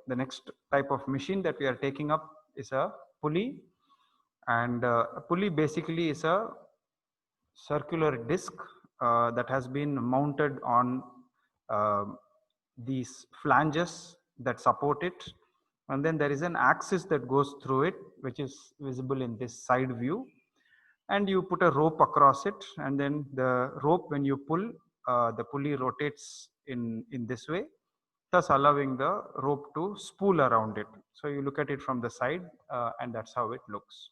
the next type of machine that we are taking up is a pulley. And a pulley basically is a circular disc that has been mounted on uh, these flanges that support it, and then there is an axis that goes through it, which is visible in this side view, and you put a rope across it, and then the rope, when you pull, the pulley rotates in this way, thus allowing the rope to spool around it. So you look at it from the side, and that's how it looks.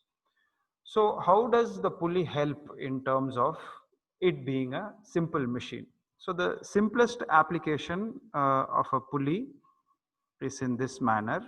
So how does the pulley help in terms of it being a simple machine? So the simplest application of a pulley is in this manner.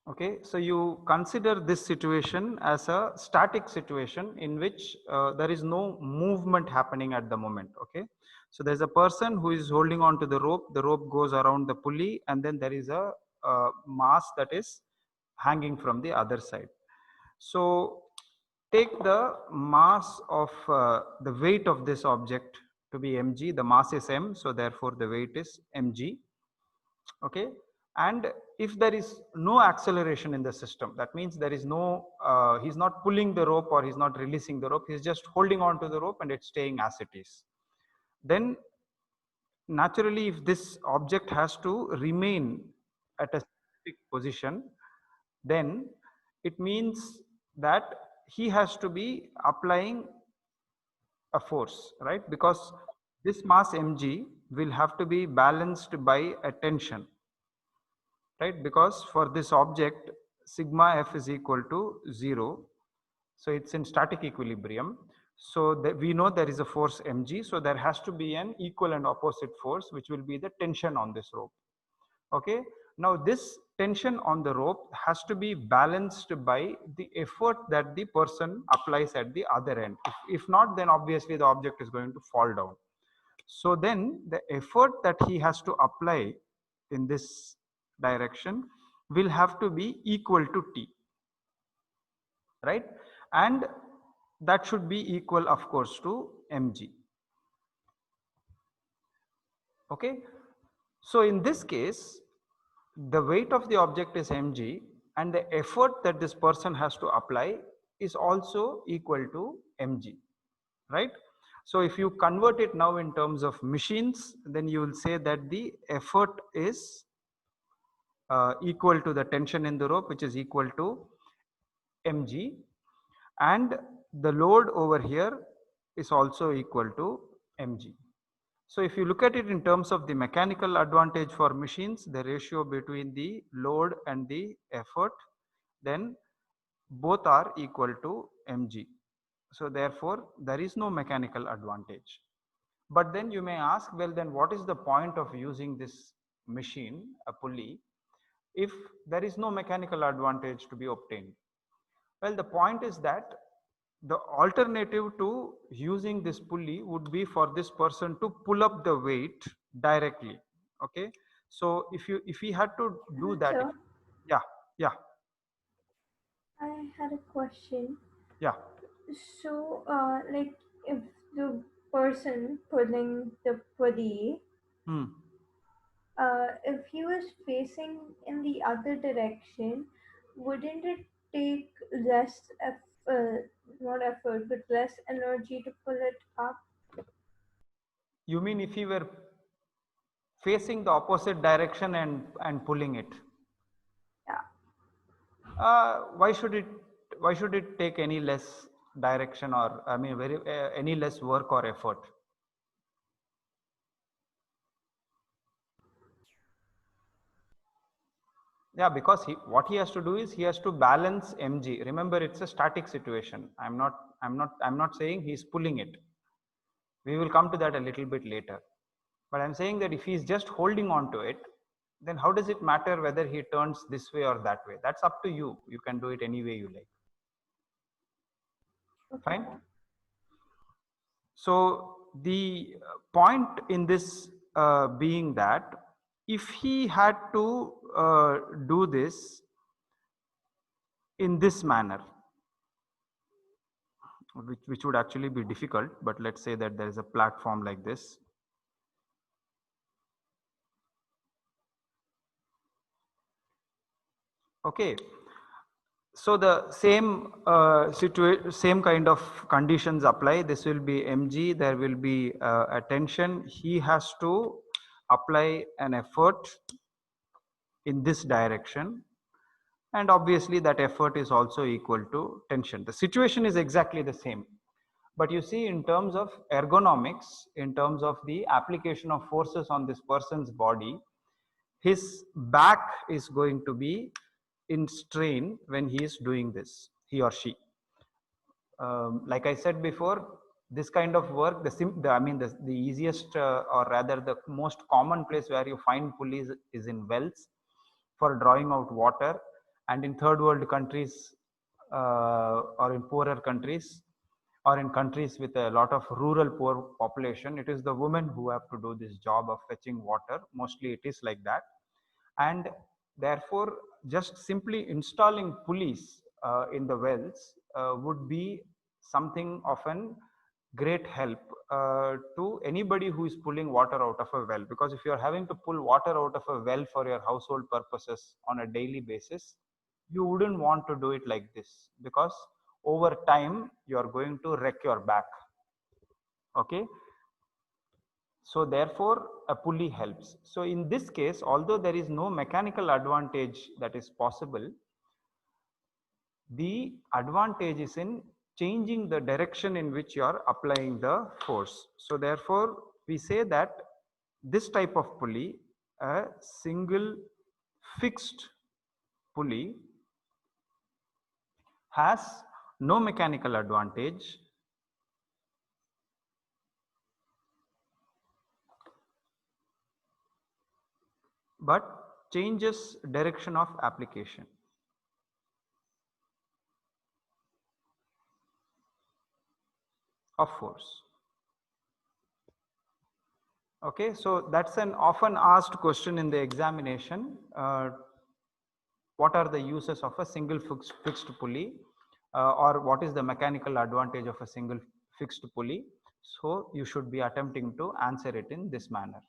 Okay, so you consider this situation as a static situation in which there is no movement happening at the moment. Okay, so there's a person who is holding on to the rope goes around the pulley, and then there is a mass that is hanging from the other side. So take the mass of the weight of this object to be mg, the mass is m, so therefore the weight is mg. Okay, and if there is no acceleration in the system, that means there is no he's not pulling the rope or he's not releasing the rope, he's just holding on to the rope and it's staying as it is, then naturally if this object has to remain at a specific position, then it means that he has to be applying a force, right? Because this mass mg will have to be balanced by a tension, right? Because for this object sigma f is equal to 0, so it's in static equilibrium, so we know there is a force mg, so there has to be an equal and opposite force, which will be the tension on this rope. Okay, now this tension on the rope has to be balanced by the effort that the person applies at the other end. If not, then obviously the object is going to fall down. So then the effort that he has to apply in this direction will have to be equal to t, right? And that should be equal, of course, to mg. Okay, so in this case the weight of the object is mg, and the effort that this person has to apply is also equal to mg, right? So if you convert it now in terms of machines, then you will say that the effort is equal to the tension in the rope, which is equal to mg, and the load over here is also equal to mg. So if you look at it in terms of the mechanical advantage for machines, the ratio between the load and the effort, then both are equal to mg. So therefore there is no mechanical advantage. But then you may ask, well, then what is the point of using this machine, a pulley, if there is no mechanical advantage to be obtained? Well, the point is that the alternative to using this pulley would be for this person to pull up the weight directly. Okay, so if he had to do that, So yeah, yeah, I had a question. yeah. So, like, if the person pulling the pulley, Hmm. if he was facing in the other direction, wouldn't it take less, not effort, but less energy to pull it up? You mean if he were facing the opposite direction and pulling it? Yeah. Why should it, why should it take any less direction, or I mean very any less work or effort? Yeah, because what he has to do is he has to balance mg. Remember, it's a static situation. I'm not saying he's pulling it. We will come to that a little bit later. But I'm saying that if he's just holding on to it, then how does it matter whether he turns this way or that way? That's up to you. You can do it any way you like. Okay. Fine. So the point in this being that if he had to do this in this manner, which would actually be difficult, but let's say that there is a platform like this. Okay, so the same kind of conditions apply. This will be mg, there will be a tension. He has to apply an effort in this direction, and obviously that effort is also equal to tension. The situation is exactly the same, but you see, in terms of ergonomics, in terms of the application of forces on this person's body, his back is going to be in strain when he is doing this, he or she. Like I said before, this kind of work, the easiest or rather the most common place where you find pulleys is in wells for drawing out water, and in third world countries or in poorer countries or in countries with a lot of rural poor population, it is the women who have to do this job of fetching water. Mostly it is like that, and therefore just simply installing pulleys in the wells would be something of an great help to anybody who is pulling water out of a well, because if you are having to pull water out of a well for your household purposes on a daily basis, you wouldn't want to do it like this, because over time you are going to wreck your back. Okay, so therefore a pulley helps. So in this case, although there is no mechanical advantage that is possible, the advantage is in changing the direction in which you are applying the force. So therefore we say that this type of pulley, a single fixed pulley, has no mechanical advantage, but changes direction of application of force. Okay, so that's an often asked question in the examination. What are the uses of a single fixed pulley, or what is the mechanical advantage of a single fixed pulley? So you should be attempting to answer it in this manner.